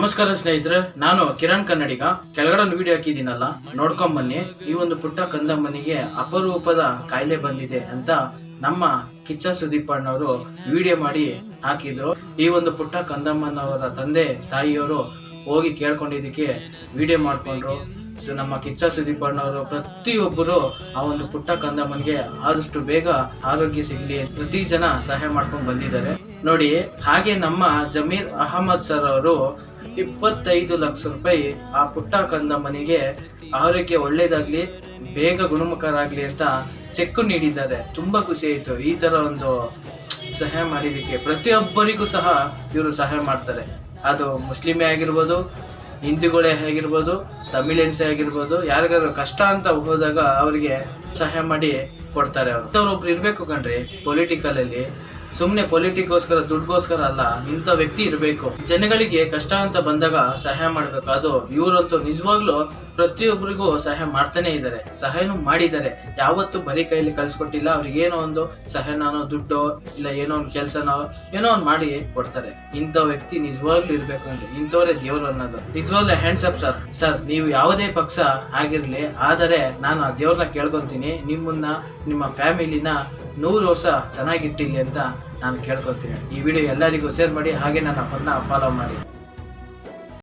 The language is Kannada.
ನಮಸ್ಕಾರ ಸ್ನೇಹಿತರೆ, ನಾನು ಕಿರಣ್ ಕನ್ನಡಿಗ. ಕೆಳಗಡೆ ಒಂದು ವಿಡಿಯೋ ಹಾಕಿದ್ದೀನಲ್ಲ, ನೋಡ್ಕೊಂಡ್ ಬನ್ನಿ. ಈ ಒಂದು ಪುಟ್ಟ ಕಂದಮ್ಮನಿಗೆ ಅಪರೂಪದ ಕಾಯಿಲೆ ಬಂದಿದೆ ಅಂತ ನಮ್ಮ ಕಿಚ್ಚ ಸುದೀಪ್ ಅಣ್ಣವರು ವಿಡಿಯೋ ಮಾಡಿ ಹಾಕಿದ್ರು. ಈ ಒಂದು ಪುಟ್ಟ ಕಂದಮ್ಮನವರ ತಂದೆ ತಾಯಿಯವರು ಹೋಗಿ ಕೇಳ್ಕೊಂಡಿದ್ದಕ್ಕೆ ವಿಡಿಯೋ ಮಾಡ್ಕೊಂಡ್ರು. ನಮ್ಮ ಕಿಚ್ಚ ಸುದೀಪ್ ಅಣ್ಣವರು ಪ್ರತಿಯೊಬ್ಬರು ಆ ಒಂದು ಪುಟ್ಟ ಕಂದಮ್ಮನಿಗೆ ಆದಷ್ಟು ಬೇಗ ಆರೋಗ್ಯ ಸಿಗ್ಲಿ ಪ್ರತಿ ಜನ ಸಹಾಯ ಮಾಡ್ಕೊಂಡು ಬಂದಿದ್ದಾರೆ ನೋಡಿ. ಹಾಗೆ ನಮ್ಮ ಜಮೀರ್ ಅಹಮದ್ ಸರ್ ಅವರು 25 ಲಕ್ಷ ರೂಪಾಯಿ ಆ ಪುಟ್ಟ ಕಂದಮ್ಮನಿಗೆ ಆರೋಗ್ಯ ಒಳ್ಳೇದಾಗ್ಲಿ, ಬೇಗ ಗುಣಮುಖರಾಗ್ಲಿ ಅಂತ ಚೆಕ್ ನೀಡಿದ್ದಾರೆ. ತುಂಬಾ ಖುಷಿ ಆಯ್ತು ಈ ತರ ಒಂದು ಸಹಾಯ ಮಾಡಿದಕ್ಕೆ. ಪ್ರತಿಯೊಬ್ಬರಿಗೂ ಸಹ ಇವರು ಸಹಾಯ ಮಾಡ್ತಾರೆ. ಅದು ಮುಸ್ಲಿಮೇ ಆಗಿರ್ಬೋದು, ಹಿಂದೂಗಳೇ ಆಗಿರ್ಬೋದು, ತಮಿಳಿಯನ್ಸೇ ಆಗಿರ್ಬೋದು, ಯಾರಿಗಾದ್ರು ಕಷ್ಟ ಅಂತ ಹೋದಾಗ ಅವರಿಗೆ ಸಹಾಯ ಮಾಡಿ ಕೊಡ್ತಾರೆ. ಅವ್ರೊಬ್ರು ಇರ್ಬೇಕು ಕಣ್ರಿ ಪೊಲಿಟಿಕಲ್ ಅಲ್ಲಿ. ಸುಮ್ನೆ ಪೊಲಿಟಿಕ್ಗೋಸ್ಕರ ದುಡ್ಗೋಸ್ಕರ ಅಲ್ಲ, ಇಂಥ ವ್ಯಕ್ತಿ ಇರಬೇಕು. ಜನಗಳಿಗೆ ಕಷ್ಟ ಅಂತ ಬಂದಾಗ ಸಹಾಯ ಮಾಡ್ಬೇಕು. ಅದು ಇವರಂತೂ ನಿಜವಾಗ್ಲೂ ಪ್ರತಿಯೊಬ್ಬರಿಗೂ ಸಹಾಯ ಮಾಡ್ತಾನೆ ಇದ್ದಾರೆ, ಸಹಾಯನೂ ಮಾಡಿದ್ದಾರೆ. ಯಾವತ್ತೂ ಬರೀ ಕೈಯಲ್ಲಿ ಕಳ್ಸಿಕೊಟ್ಟಿಲ್ಲ. ಅವ್ರಿಗೆ ಏನೋ ಒಂದು ಸಹಾಯನೋ ದುಡ್ಡೋ ಇಲ್ಲ ಏನೋ ಒಂದು ಕೆಲ್ಸನೋ ಏನೋ ಒಂದು ಮಾಡಿ ಕೊಡ್ತಾರೆ. ಇಂಥ ವ್ಯಕ್ತಿ ನಿಜವಾಗ್ಲೂ ಇರ್ಬೇಕು ಅಂದ್ರೆ ಇಂಥವ್ರೆ ದೇವ್ರು ಅನ್ನೋದು. ನಿಜವಾಗ್ಲೂ ಹ್ಯಾಂಡ್ಸ್ ಅಪ್ ಸರ್. ಸರ್, ನೀವು ಯಾವುದೇ ಪಕ್ಷ ಆಗಿರ್ಲಿ, ಆದರೆ ನಾನು ಆ ದೇವ್ರನ್ನ ಕೇಳ್ಕೊಂತೀನಿ, ನಿಮ್ಮನ್ನ ನಿಮ್ಮ ಫ್ಯಾಮಿಲಿನ 100 ವರ್ಷ ಚೆನ್ನಾಗಿಟ್ಟಿಲ್ಲ ಅಂತ ನಾನು ಕೇಳ್ಕೊತೀನಿ. ಈ ವಿಡಿಯೋ ಎಲ್ಲರಿಗೂ ಶೇರ್ ಮಾಡಿ, ಹಾಗೆ ನನ್ನ ಫಾಲೋ ಮಾಡಿ.